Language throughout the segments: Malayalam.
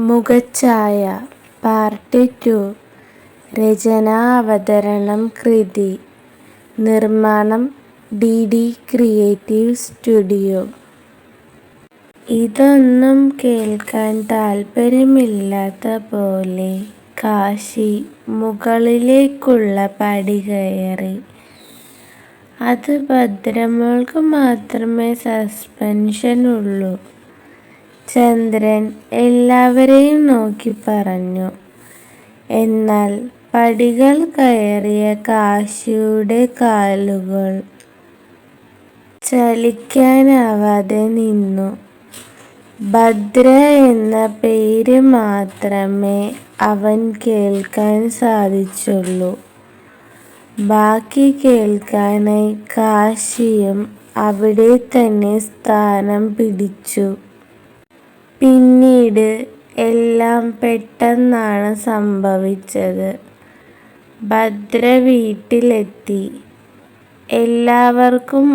മുഖഛായ പാർട്ട് 2. രചന, അവതരണം, കൃതി, നിർമ്മാണം ഡി ക്രിയേറ്റീവ് സ്റ്റുഡിയോ. ഇതൊന്നും കേൾക്കാൻ താല്പര്യമില്ലാത്ത പോലെ കാശി മുകളിലേക്കുള്ള പടി കയറി. അത് ഭദ്രമോൾക്ക് മാത്രമേ സസ്പെൻഷൻ ഉള്ളൂ. ചന്ദ്രൻ എല്ലാവരെയും നോക്കി പറഞ്ഞു. എന്നാൽ പടികൾ കയറിയ കാശിയുടെ കാലുകൾ ചലിക്കാനാവാതെ നിന്നു. ഭദ്ര എന്ന പേര് മാത്രമേ അവൻ കേൾക്കാൻ സാധിച്ചുള്ളൂ. ബാക്കി കേൾക്കാനായി കാശിയും അവിടെ തന്നെ സ്ഥാനം പിടിച്ചു. പിന്നീട് എല്ലാം പെട്ടെന്നാണ് സംഭവിച്ചത്. ഭദ്ര വീട്ടിലെത്തി. എല്ലാവർക്കും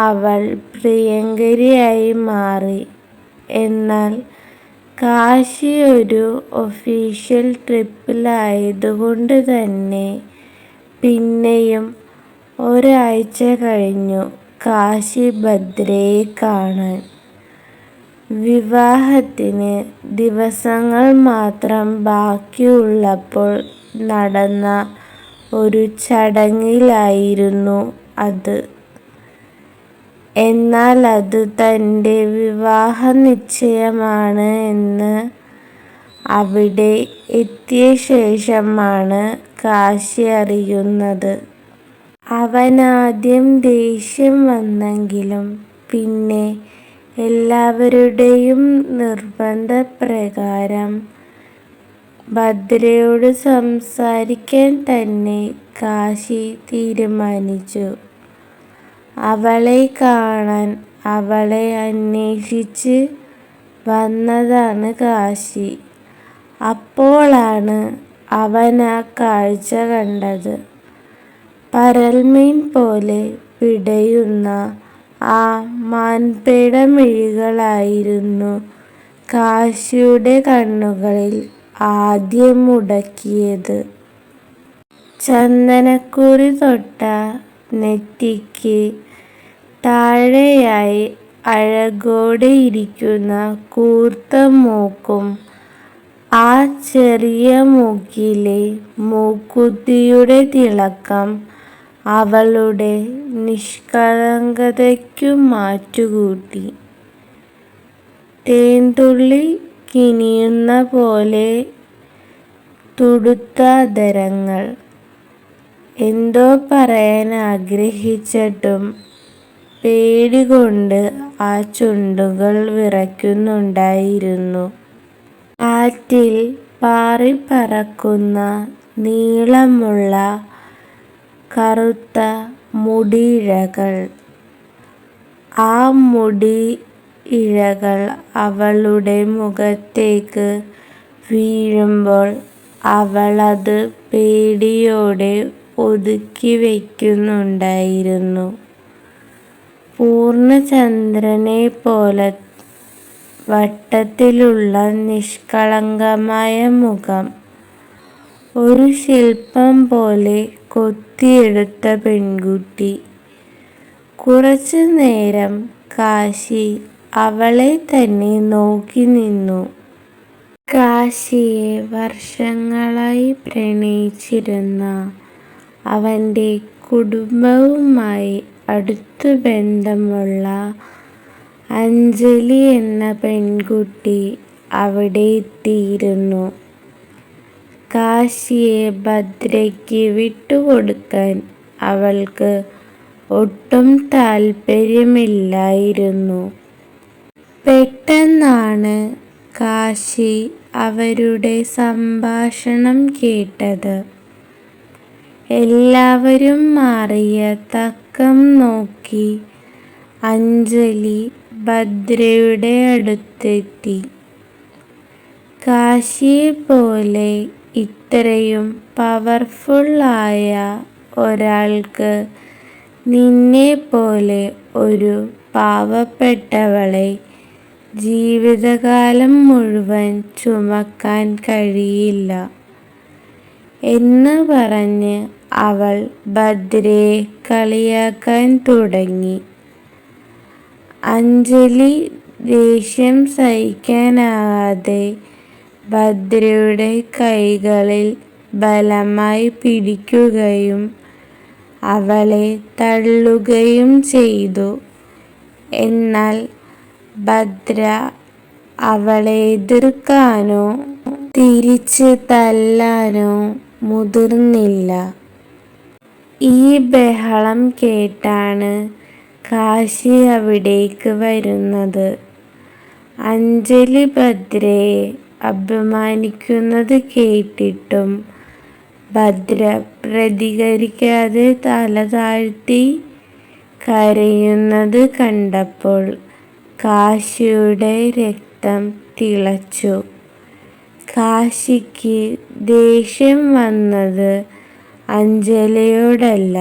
അവൾ പ്രിയങ്കരിയായി മാറി. എന്നാൽ കാശി ഒരു ഒഫീഷ്യൽ ട്രിപ്പിലായതുകൊണ്ട് തന്നെ പിന്നെയും ഒരാഴ്ച കഴിഞ്ഞു കാശി ഭദ്രയെ കാണാൻ. വിവാഹത്തിന് ദിവസങ്ങൾ മാത്രം ബാക്കിയുള്ളപ്പോൾ നടന്ന ഒരു ചടങ്ങിലായിരുന്നു അത്. എന്നാൽ അത് തൻ്റെ വിവാഹ നിശ്ചയമാണ് എന്ന് അവിടെ എത്തിയ ശേഷമാണ് കാശി അറിയുന്നത്. അവനാദ്യം ദേഷ്യം വന്നെങ്കിലും പിന്നെ എല്ലാവരുടെയും നിർബന്ധപ്രകാരം ഭദ്രയോട് സംസാരിക്കാൻ തന്നെ കാശി തീരുമാനിച്ചു. അവളെ കാണാൻ അവളെ അന്വേഷിച്ച് വന്നതാണ് കാശി. അപ്പോഴാണ് അവൻ ആ കാഴ്ച കണ്ടത്. പരൽമീൻ പോലെ പിടയുന്ന ആ മാൻപേടമിഴികളായിരുന്നു കാശിയുടെ കണ്ണുകളിൽ ആദ്യം ഉടക്കിയത്. ചന്ദനക്കുറി തൊട്ട നെറ്റിക്ക് താഴെയായി അഴകോടെ ഇരിക്കുന്ന കൂർത്ത മൂക്കും ആ ചെറിയ മൂക്കിലെ മൂക്കുത്തിയുടെ തിളക്കം അവളുടെ നിഷ്കളങ്കതയ്ക്കു മാറ്റുകൂട്ടി. തേൻതുള്ളി കിനിയുന്ന പോലെ തുടുത്ത അധരങ്ങൾ. എന്തോ പറയാൻ ആഗ്രഹിച്ചിട്ടും പേടി കൊണ്ട് ആ ചുണ്ടുകൾ വിറയ്ക്കുന്നുണ്ടായിരുന്നു. കാറ്റിൽ പാറിപ്പറക്കുന്ന നീളമുള്ള കറുത്ത മുടിയിഴകൾ. ആ മുടിയിഴകൾ അവളുടെ മുഖത്തേക്ക് വീഴുമ്പോൾ അവളത് പേടിയോടെ ഒതുക്കി വയ്ക്കുന്നുണ്ടായിരുന്നു. പൂർണ്ണചന്ദ്രനെ പോലെ വട്ടത്തിലുള്ള നിഷ്കളങ്കമായ മുഖം. ഒരു ശില്പം പോലെ കൊത്തിയെടുത്ത പെൺകുട്ടി. കുറച്ചു നേരം കാശി അവളെ തന്നെ നോക്കി നിന്നു. കാശിയെ വർഷങ്ങളായി പ്രണയിച്ചിരുന്ന അവൻ്റെ കുടുംബവുമായി അടുത്തു ബന്ധമുള്ള അഞ്ജലി എന്ന പെൺകുട്ടി അവിടെ എത്തിയിരുന്നു. കാശിയെ ഭദ്രയ്ക്ക് വിട്ടുകൊടുക്കാൻ അവൾക്ക് ഒട്ടും താല്പര്യമില്ലായിരുന്നു. പെട്ടെന്നാണ് കാശി അവരുടെ സംഭാഷണം കേട്ടത്. എല്ലാവരും മാറിയ തക്കം നോക്കി അഞ്ജലി ഭദ്രയുടെ അടുത്തെത്തി. കാശിയെപ്പോലെ ഇത്രയും പവർഫുൾ ആയ ഒരാൾക്ക് നിന്നെപ്പോലെ ഒരു പാവപ്പെട്ടവളെ ജീവിതകാലം മുഴുവൻ ചുമക്കാൻ കഴിയില്ല എന്ന് പറഞ്ഞ് അവൾ ഭദ്രയെ കളിയാക്കാൻ തുടങ്ങി. അഞ്ജലി ദേഷ്യം സഹിക്കാനാകാതെ ഭദ്രയുടെ കൈകളിൽ ബലമായി പിടിക്കുകയും അവളെ തള്ളുകയും ചെയ്തു. എന്നാൽ ഭദ്ര അവളെ എതിർക്കാനോ തിരിച്ച് തല്ലാനോ മുതിർന്നില്ല. ഈ ബഹളം കേട്ടാണ് കാശി അവിടേക്ക് വരുന്നത്. അഞ്ജലി ഭദ്രയെ അപമാനിക്കുന്നത് കേട്ടിട്ടും ഭദ്ര പ്രതികരിക്കാതെ തല താഴ്ത്തി കരയുന്നത് കണ്ടപ്പോൾ കാശിയുടെ രക്തം തിളച്ചു. കാശിക്ക് ദേഷ്യം വന്നത് അഞ്ജലിയോടല്ല,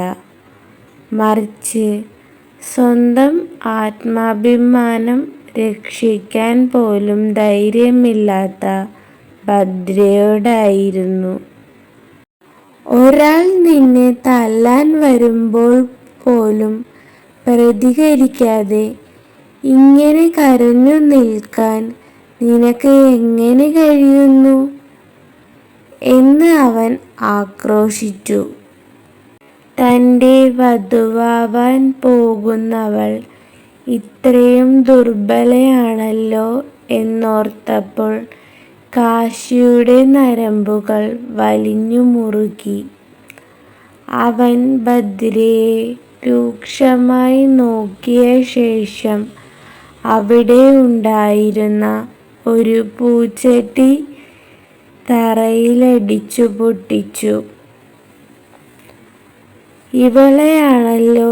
മറിച്ച് സ്വന്തം ആത്മാഭിമാനം രക്ഷിക്കാൻ പോലും ധൈര്യമില്ലാത്ത ഭദ്രയോടായിരുന്നു. ഒരാൾ നിന്നെ തല്ലാൻ വരുമ്പോൾ പോലും പ്രതികരിക്കാതെ ഇങ്ങനെ കരഞ്ഞു നിൽക്കാൻ നിനക്ക് എങ്ങനെ കഴിയുന്നു എന്ന് അവൻ ആക്രോശിച്ചു. തൻ്റെ വധുവാവാൻ പോകുന്നവൾ ഇത്രയും ദുർബലയാണല്ലോ എന്നോർത്തപ്പോൾ കാശിയുടെ നരമ്പുകൾ വലിഞ്ഞു മുറുകി. അവൻ ഭദ്രയെ രൂക്ഷമായി നോക്കിയ ശേഷം അവിടെ ഉണ്ടായിരുന്ന ഒരു പൂച്ചട്ടി തറയിലടിച്ചു പൊട്ടിച്ചു. ഇവളെയാണല്ലോ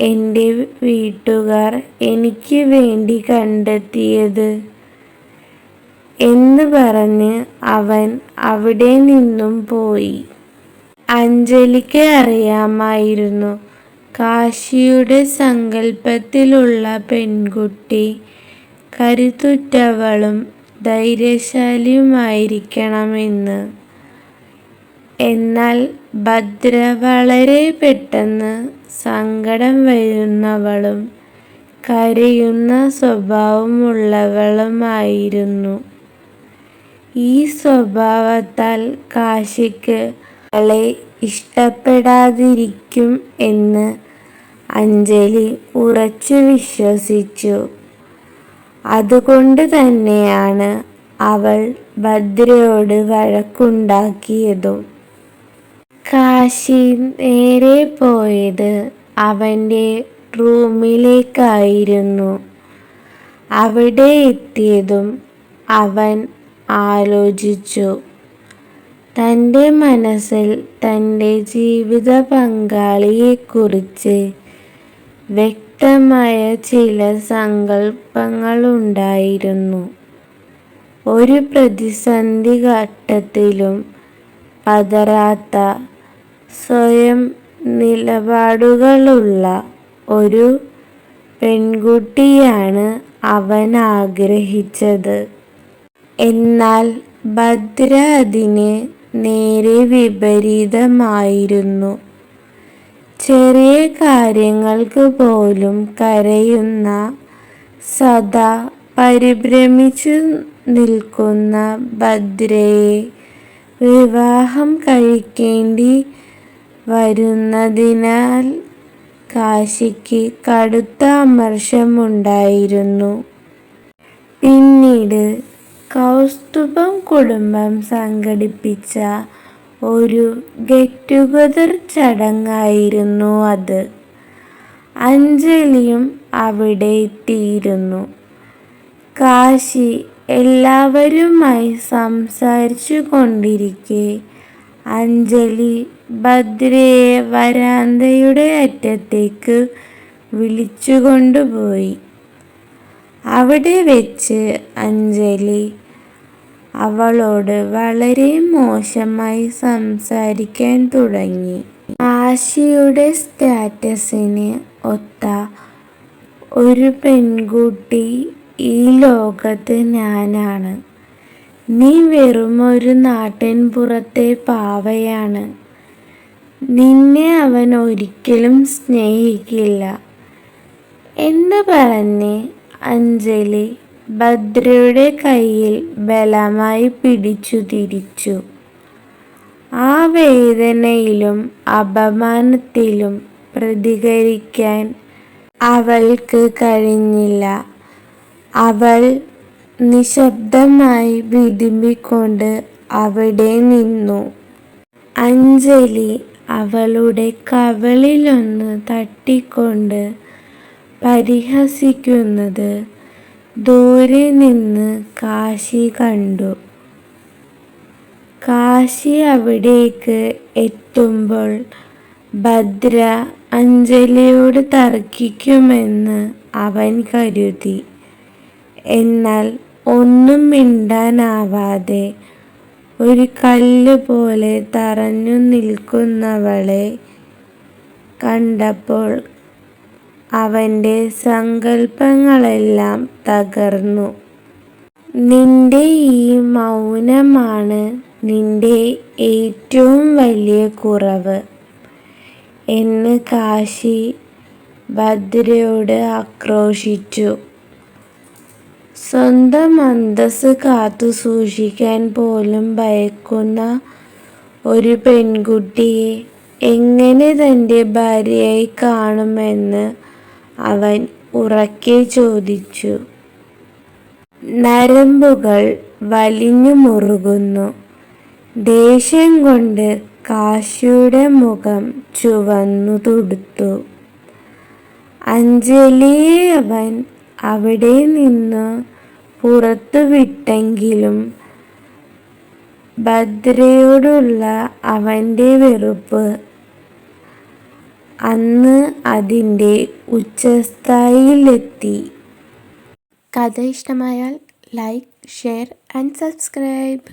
എൻ്റെ വീട്ടുകാർ എനിക്ക് വേണ്ടി കണ്ടെത്തിയത് എന്ന് പറഞ്ഞ് അവൻ അവിടെ നിന്നും പോയി. അഞ്ജലിക്ക് അറിയാമായിരുന്നു കാശിയുടെ സങ്കല്പത്തിലുള്ള പെൺകുട്ടി കരുത്തുറ്റവളും ധൈര്യശാലിയുമായിരിക്കണമെന്ന്. എന്നാൽ ഭദ്ര വളരെ പെട്ടെന്ന് സങ്കടം വരുന്നവളും കരയുന്ന സ്വഭാവമുള്ളവളുമായിരുന്നു. ഈ സ്വഭാവത്താൽ കാശിക്ക് അവളെ ഇഷ്ടപ്പെടാതിരിക്കും എന്ന് അഞ്ജലി ഉറച്ചു വിശ്വസിച്ചു. അതുകൊണ്ട് തന്നെയാണ് അവൾ ഭദ്രയോട് വഴക്കുണ്ടാക്കിയതും. കാശി നേരെ പോയത് അവൻ്റെ റൂമിലേക്കായിരുന്നു. അവിടെ എത്തിയതും അവൻ ആലോചിച്ചു. തൻ്റെ മനസ്സിൽ തൻ്റെ ജീവിത പങ്കാളിയെക്കുറിച്ച് വ്യക്തമായ ചില സങ്കല്പങ്ങളുണ്ടായിരുന്നു. ഒരു പ്രതിസന്ധി ഘട്ടത്തിലും പതറാത്ത, സ്വയം നിലപാടുകളുള്ള ഒരു പെൺകുട്ടിയാണ് അവൻ ആഗ്രഹിച്ചത്. എന്നാൽ ഭദ്ര അതിന് നേരെ വിപരീതമായിരുന്നു. ചെറിയ കാര്യങ്ങൾക്ക് പോലും കരയുന്ന, സദാ പരിഭ്രമിച്ചു നിൽക്കുന്ന ഭദ്രയെ വിവാഹം കഴിക്കേണ്ടി വരുന്നതിനാൽ കാശിക്ക് കടുത്ത അമർഷമുണ്ടായിരുന്നു. പിന്നീട് കൗസ്തുഭം കുടുംബം സംഘടിപ്പിച്ച ഒരു ഗെറ്റ് ടുഗദർ ചടങ്ങായിരുന്നു അത്. അഞ്ജലിയും അവിടെ എത്തിയിരുന്നു. കാശി എല്ലാവരുമായി സംസാരിച്ചു കൊണ്ടിരിക്കെ അഞ്ജലി ഭദ്രയെ വരാന്തയുടെ അറ്റത്തേക്ക് വിളിച്ചുകൊണ്ടുപോയി. അവിടെ വെച്ച് അഞ്ജലി അവളോട് വളരെ മോശമായി സംസാരിക്കാൻ തുടങ്ങി. കാശിയുടെ സ്റ്റാറ്റസിന് ഒത്ത ഒരു പെൺകുട്ടി ഈ ലോകത്ത് ഞാനാണ്. നീ വെറുമൊരു നാട്ടിൻപുറത്തെ പാവയാണ്. നിന്നെ അവൻ ഒരിക്കലും സ്നേഹിക്കില്ല എന്ന് പറഞ്ഞ് അഞ്ജലി ഭദ്രയുടെ കയ്യിൽ ബലമായി പിടിച്ചു തിരിച്ചു. ആ വേദനയിലും അപമാനത്തിലും പ്രതികരിക്കാൻ അവൾക്ക് കഴിഞ്ഞില്ല. അവൾ നിശബ്ദമായി വിതുമ്പിക്കൊണ്ട് അവിടെ നിന്നു. അഞ്ജലി അവളുടെ കവിളിലൊന്ന് തട്ടിക്കൊണ്ട് പരിഹസിക്കുന്നത് ദൂരെ നിന്ന് കാശി കണ്ടു. കാശി അവിടേക്ക് എത്തുമ്പോൾ ഭദ്ര അഞ്ജലിയോട് തർക്കിക്കുമെന്ന് അവൻ കരുതി. എന്നാൽ ഒന്നും മിണ്ടാനാവാതെ ഒരു കല്ല് പോലെ തറഞ്ഞു നിൽക്കുന്നവളെ കണ്ടപ്പോൾ അവൻ്റെ സങ്കൽപ്പങ്ങളെല്ലാം തകർന്നു. നിന്റെ ഈ മൗനമാണ് നിന്റെ ഏറ്റവും വലിയ കുറവ് എന്ന് കാശി ഭദ്രയോട് ആക്രോശിച്ചു. സ്വന്തം അന്തസ്സ് കാത്തു സൂക്ഷിക്കാൻ പോലും ഭയക്കുന്ന ഒരു പെൺകുട്ടിയെ എങ്ങനെ തൻ്റെ ഭാര്യയായി കാണുമെന്ന് അവൻ ഉറക്കെ ചോദിച്ചു. നരമ്പുകൾ വലിഞ്ഞു മുറുകുന്നു. ദേഷ്യം കൊണ്ട് കാശിയുടെ മുഖം ചുവന്നു തുടുത്തു. അഞ്ജലിയെ അവൻ അവിടെ നിന്ന് പുറത്തു വിട്ടെങ്കിലും ഭദ്രയോടുള്ള അവൻ്റെ വെറുപ്പ് അന്ന് അതിൻ്റെ ഉച്ചസ്ഥായിയിലെത്തി. കഥ ഇഷ്ടമായാൽ ലൈക്ക്, ഷെയർ ആൻഡ് സബ്സ്ക്രൈബ്.